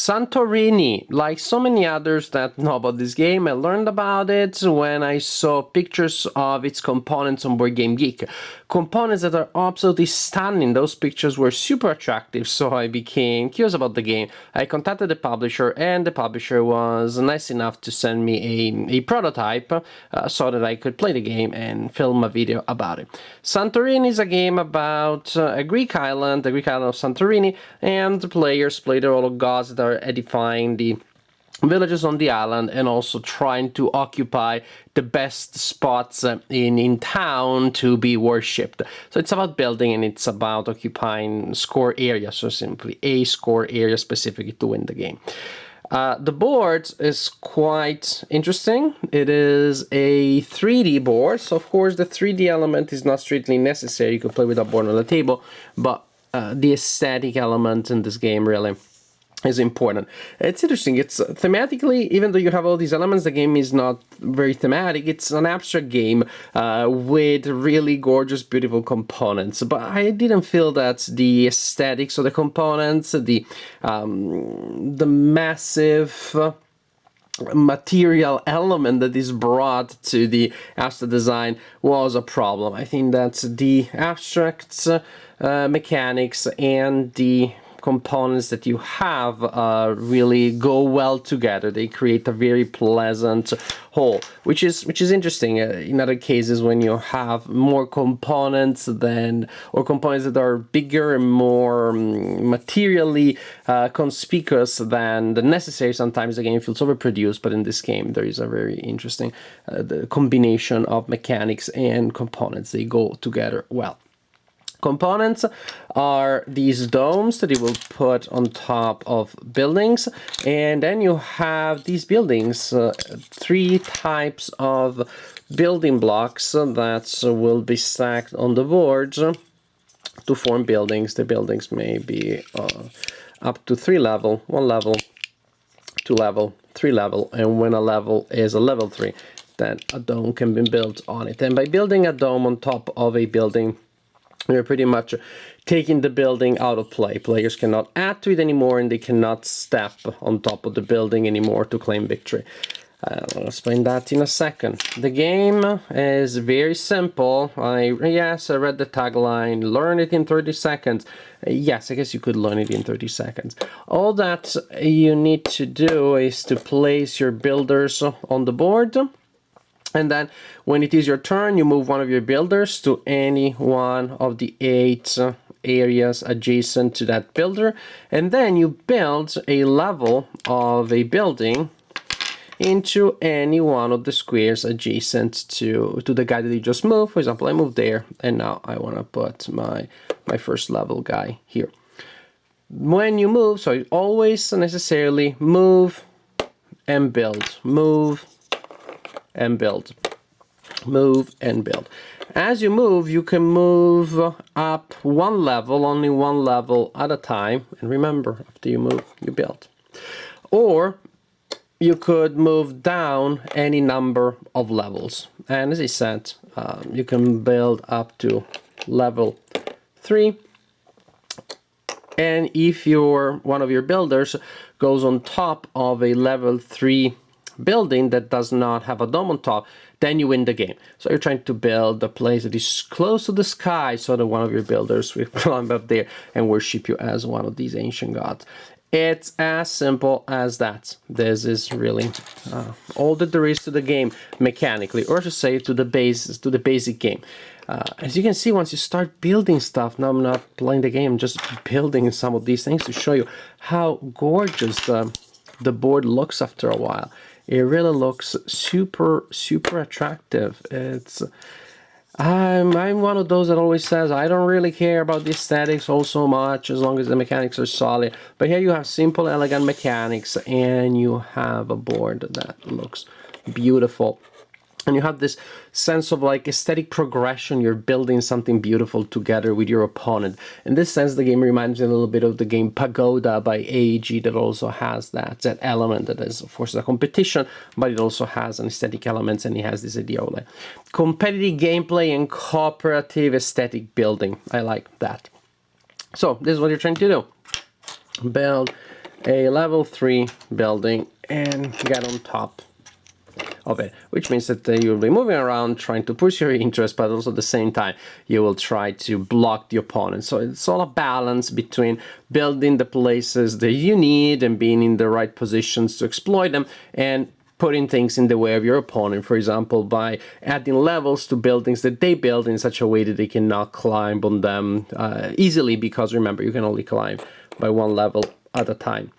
Santorini, like so many others that know about this game, I learned about it when I saw pictures of its components on Board Game Geek. Components that are absolutely stunning. Those pictures were super attractive, so I became curious about the game. I contacted the publisher, and the publisher was nice enough to send me a prototype so that I could play the game and film a video about it. Santorini is a game about a Greek island, the Greek island of Santorini, and the players play the role of gods that are edifying the villages on the island and also trying to occupy the best spots in town to be worshipped. So it's about building and it's about occupying score areas, so simply a score area specifically to win the game. The board is quite interesting. It is a 3D board, so of course the 3D element is not strictly necessary. You can play with a board on the table, but the aesthetic element in this game really is important. It's interesting. It's thematically, even though you have all these elements, the game is not very thematic. It's an abstract game with really gorgeous, beautiful components. But I didn't feel that the aesthetics of the components, the massive material element that is brought to the abstract design was a problem. I think that the abstract mechanics and the components that you have really go well together. They create a very pleasant whole, which is interesting. In other cases, when you have more components or components that are bigger and more materially conspicuous than the necessary, sometimes the game feels overproduced. But in this game, there is a very interesting the combination of mechanics and components. They go together well. Components are these domes that you will put on top of buildings, and then you have these buildings, three types of building blocks that will be stacked on the board to form buildings. The buildings may be up to 3 level, 1 level, 2 level, 3 level, and when a level is a level 3, then a dome can be built on it. And by building a dome on top of a building, we're pretty much taking the building out of play. Players cannot add to it anymore, and they cannot step on top of the building anymore to claim victory. I'll explain that in a second. The game is very simple. Yes, I read the tagline, learn it in 30 seconds. Yes, I guess you could learn it in 30 seconds. All that you need to do is to place your builders on the board. And then when it is your turn, you move one of your builders to any one of the 8 areas adjacent to that builder. And then you build a level of a building into any one of the squares adjacent to the guy that you just moved. For example, I moved there, and now I want to put my first level guy here. When you move, so you always necessarily move and build, move and build, move and build. As you move, you can move up 1 level, only 1 level at a time. And remember, after you move, you build. Or you could move down any number of levels. And as I said, you can build up to level 3. And if one of your builders goes on top of a level 3 building that does not have a dome on top, then you win the game. So you're trying to build a place that is close to the sky so that one of your builders will climb up there and worship you as one of these ancient gods. It's as simple as that. This is really all that there is to the game mechanically, or to say to the basic game. As you can see, once you start building stuff, now I'm not playing the game, I'm just building some of these things to show you how gorgeous the board looks after a while. It really looks super, super attractive. I'm one of those that always says I don't really care about the aesthetics all so much as long as the mechanics are solid. But here you have simple, elegant mechanics, and you have a board that looks beautiful. And you have this sense of like aesthetic progression. You're building something beautiful together with your opponent. In this sense, the game reminds me a little bit of the game Pagoda by AEG, that also has that element that is, of course, a competition, but it also has an aesthetic element, and it has this idea of like competitive gameplay and cooperative aesthetic building. I like that. So this is what you're trying to do. Build a level 3 building and get on top of it, which means that you'll be moving around trying to push your interest, but also at the same time you will try to block the opponent. So it's all a balance between building the places that you need and being in the right positions to exploit them, and putting things in the way of your opponent, for example, by adding levels to buildings that they build in such a way that they cannot climb on them easily, because remember, you can only climb by one level at a time.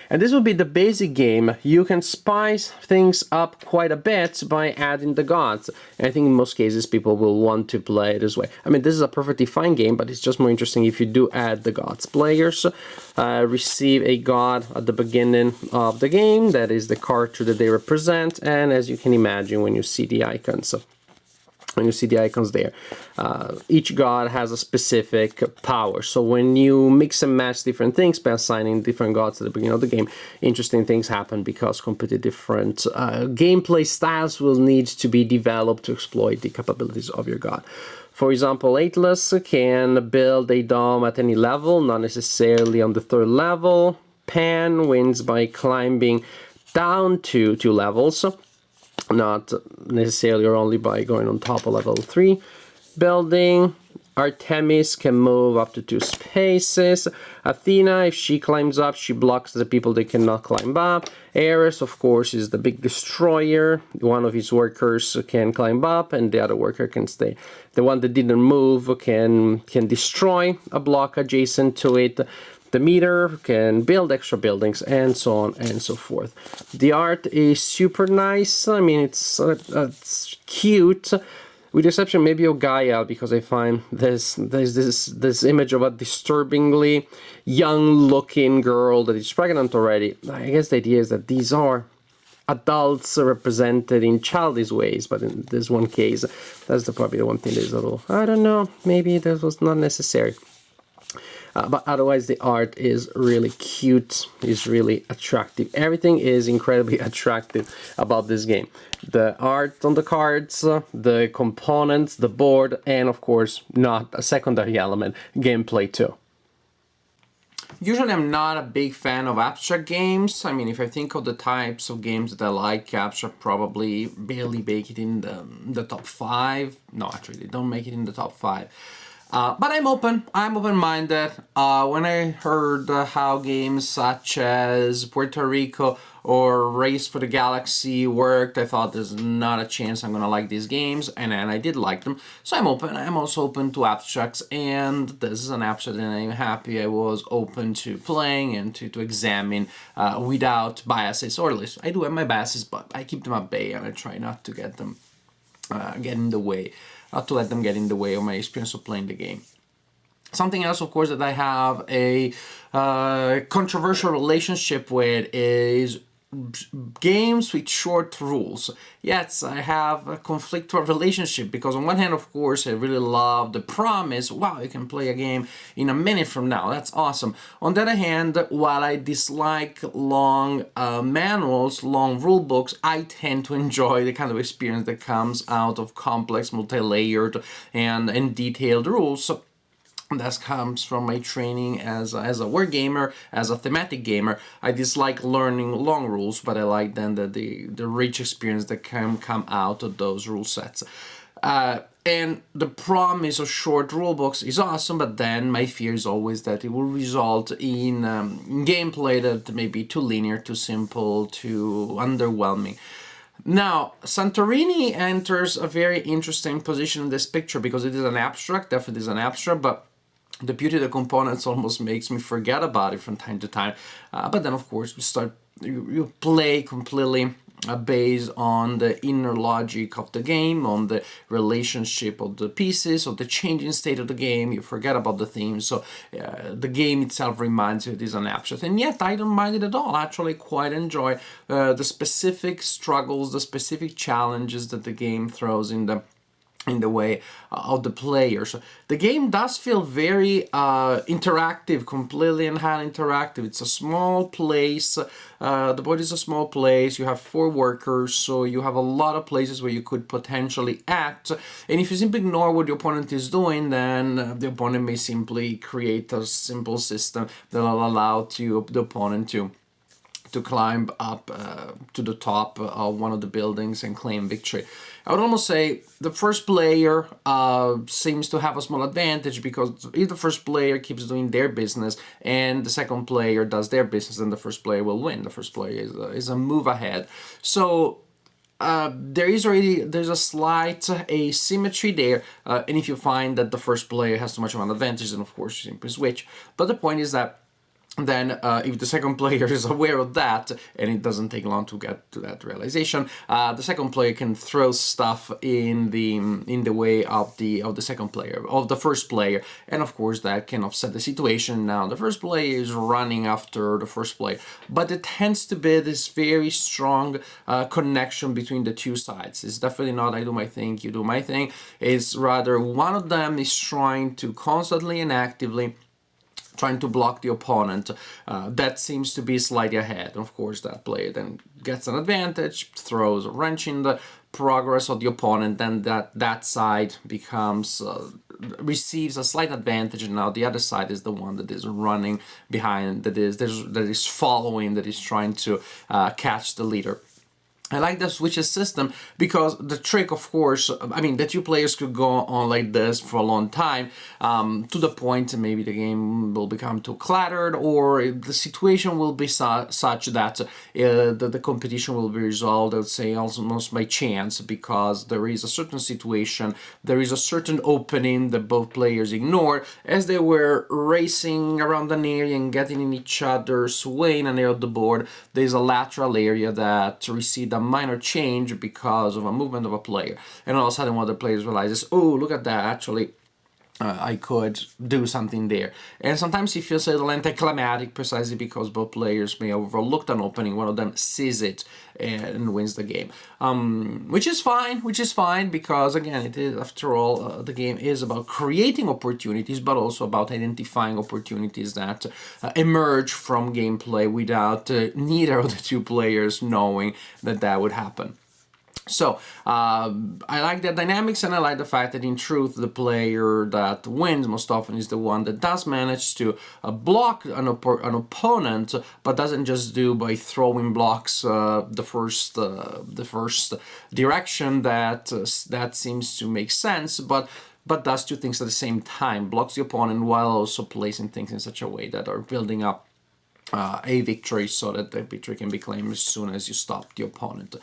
And this will be the basic game. You can spice things up quite a bit by adding the gods. And I think in most cases people will want to play it this way. I mean, this is a perfectly fine game, but it's just more interesting if you do add the gods. Players receive a god at the beginning of the game. That is the character that they represent. And as you can imagine, when you see the icons, there, each god has a specific power. So when you mix and match different things by assigning different gods at the beginning of the game, interesting things happen, because completely different gameplay styles will need to be developed to exploit the capabilities of your god. For example, Atlas can build a dome at any level, not necessarily on the 3rd level. Pan wins by climbing down to 2 levels. Not necessarily or only by going on top of level 3 building. Artemis can move up to 2 spaces. Athena, if she climbs up, she blocks the people that cannot climb up. Ares, of course, is the big destroyer. One of his workers can climb up and the other worker can stay. The one that didn't move can destroy a block adjacent to it. The meter can build extra buildings, and so on and so forth. The art is super nice. I mean, it's cute, with the exception maybe of Gaia, because I find there's this image of a disturbingly young-looking girl that is pregnant already. I guess the idea is that these are adults represented in childish ways, but in this one case, that's probably the one thing that is a little, I don't know, maybe that was not necessary. But otherwise, the art is really cute, is really attractive. Everything is incredibly attractive about this game. The art on the cards, the components, the board, and of course, not a secondary element, gameplay too. Usually I'm not a big fan of abstract games. I mean, if I think of the types of games that I like, abstract probably barely make it in the top 5. No, actually, they don't make it in the top 5. But I'm open-minded. When I heard how games such as Puerto Rico or Race for the Galaxy worked, I thought there's not a chance I'm gonna like these games, and I did like them. So I'm open. I'm also open to abstracts, and this is an abstract that I'm happy I was open to playing and to examine without biases, or at least I do have my biases, but I keep them at bay and I try not to get them get in the way. Not to let them get in the way of my experience of playing the game. Something else, of course, that I have a controversial relationship with is games with short rules. Yes, I have a conflictual relationship, because on one hand, of course, I really love the promise, wow, you can play a game in a minute from now, that's awesome. On the other hand, while I dislike long manuals, long rule books, I tend to enjoy the kind of experience that comes out of complex, multi-layered and detailed rules. So that comes from my training as a word gamer, as a thematic gamer. I dislike learning long rules, but I like then the rich experience that can come out of those rule sets. And the promise of short rule books is awesome, but then my fear is always that it will result in gameplay that may be too linear, too simple, too underwhelming. Now, Santorini enters a very interesting position in this picture, because it is an abstract, definitely is an abstract, but the beauty of the components almost makes me forget about it from time to time. But then, of course, you play completely based on the inner logic of the game, on the relationship of the pieces, of the changing state of the game. You forget about the theme, so the game itself reminds you it is an abstract. And yet, I don't mind it at all. I actually quite enjoy the specific struggles, the specific challenges that the game throws in in the way of the players. The game does feel very interactive, completely and highly interactive. It's a small place. The board is a small place. You have 4 workers, so you have a lot of places where you could potentially act. And if you simply ignore what the opponent is doing, then the opponent may simply create a simple system that will allow the opponent to climb up to the top of one of the buildings and claim victory. I would almost say the first player seems to have a small advantage, because if the first player keeps doing their business and the second player does their business, then the first player will win. The first player is a move ahead. So there's a slight asymmetry there, and if you find that the first player has too much of an advantage, then of course you simply switch. But the point is that then if the second player is aware of that, and it doesn't take long to get to that realization, the second player can throw stuff in the way of the second player, of the first player, and of course that can offset the situation. Now the first player is running after the first player, but it tends to be this very strong connection between the two sides. It's definitely not I do my thing, you do my thing. It's rather one of them is trying to constantly and actively trying to block the opponent. That seems to be slightly ahead. Of course, that player then gets an advantage, throws a wrench in the progress of the opponent, then that side becomes receives a slight advantage, and now the other side is the one that is running behind, that is following, that is trying to catch the leader. I like the switches system because the trick, of course, I mean, the two players could go on like this for a long time, to the point maybe the game will become too cluttered, or the situation will be such that the competition will be resolved, I would say, almost by chance, because there is a certain situation, there is a certain opening that both players ignore as they were racing around an area and getting in each other's way in an area of the board. There's a lateral area that received a minor change because of a movement of a player, and all of a sudden one of the players realizes, oh, look at that, actually I could do something there. And sometimes it feels a little anticlimactic, precisely because both players may have overlooked an opening, one of them sees it and wins the game, which is fine, because again, it is, after all, the game is about creating opportunities, but also about identifying opportunities that emerge from gameplay without neither of the two players knowing that would happen. So I like the dynamics, and I like the fact that in truth the player that wins most often is the one that does manage to block an opponent, but doesn't just do by throwing blocks the first direction that seems to make sense, but does two things at the same time: blocks the opponent while also placing things in such a way that are building up a victory, so that the victory can be claimed as soon as you stop the opponent.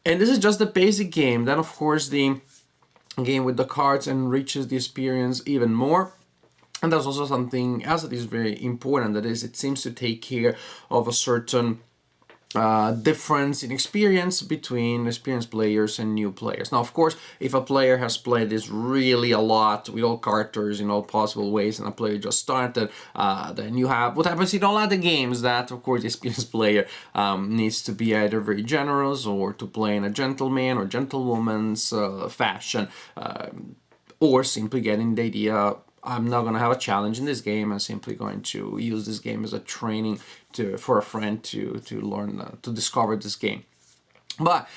And this is just the basic game. Then, of course, the game with the cards enriches the experience even more. And there's also something else that is very important, that is, it seems to take care of a certain difference in experience between experienced players and new players. Now, of course, if a player has played this really a lot with all characters in all possible ways, and a player just started, then you have what happens in all other games, that, of course, the experienced player needs to be either very generous or to play in a gentleman or gentlewoman's fashion, or simply getting the idea, I'm not going to have a challenge in this game. I'm simply going to use this game as a training for a friend to learn, to discover this game. But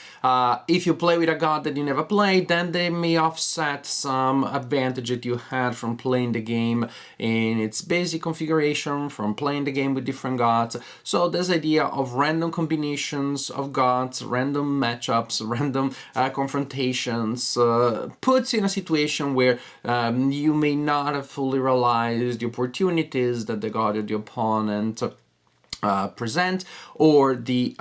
if you play with a god that you never played, then they may offset some advantage that you had from playing the game in its basic configuration, from playing the game with different gods. So this idea of random combinations of gods, random matchups, random confrontations, puts you in a situation where you may not have fully realized the opportunities that the god or the opponent present, or the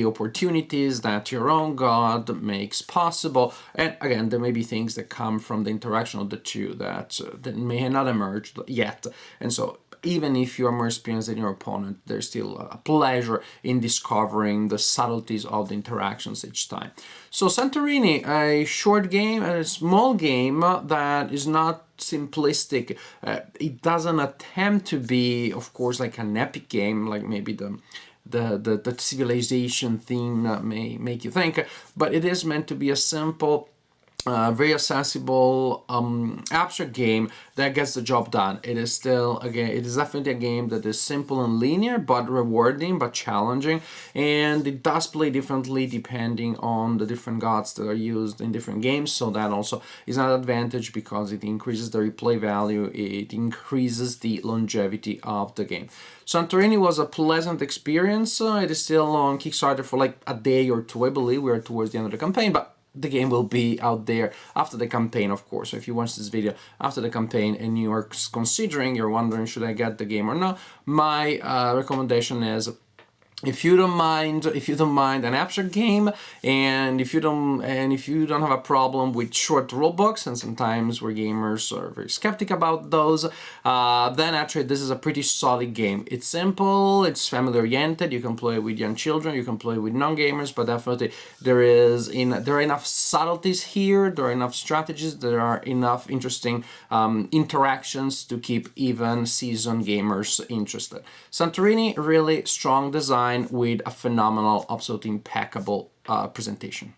opportunities that your own god makes possible. And again, there may be things that come from the interaction of the two that may not emerge yet. And so even if you are more experienced than your opponent, there's still a pleasure in discovering the subtleties of the interactions each time. So Santorini, a short game, a small game that is not simplistic. It doesn't attempt to be, of course, like an epic game, like maybe the civilization theme may make you think, but it is meant to be a simple very accessible abstract game that gets the job done. It is still, again, it is definitely a game that is simple and linear, but rewarding, but challenging, and it does play differently depending on the different gods that are used in different games. So that also is an advantage because it increases the replay value, it increases the longevity of the game. Santorini was a pleasant experience. It is still on Kickstarter for like a day or two, I believe. We're towards the end of the campaign, but the game will be out there after the campaign, of course. So if you watch this video after the campaign and you are considering, you're wondering, should I get the game or not, my recommendation is, if you don't mind an abstract game, and if you don't have a problem with short rule books, and sometimes where gamers are very skeptic about those, then actually this is a pretty solid game. It's simple, it's family oriented, you can play with young children, you can play with non-gamers, but definitely there are enough subtleties here, there are enough strategies, there are enough interesting interactions to keep even seasoned gamers interested. Santorini, really strong design with a phenomenal, absolutely impeccable presentation.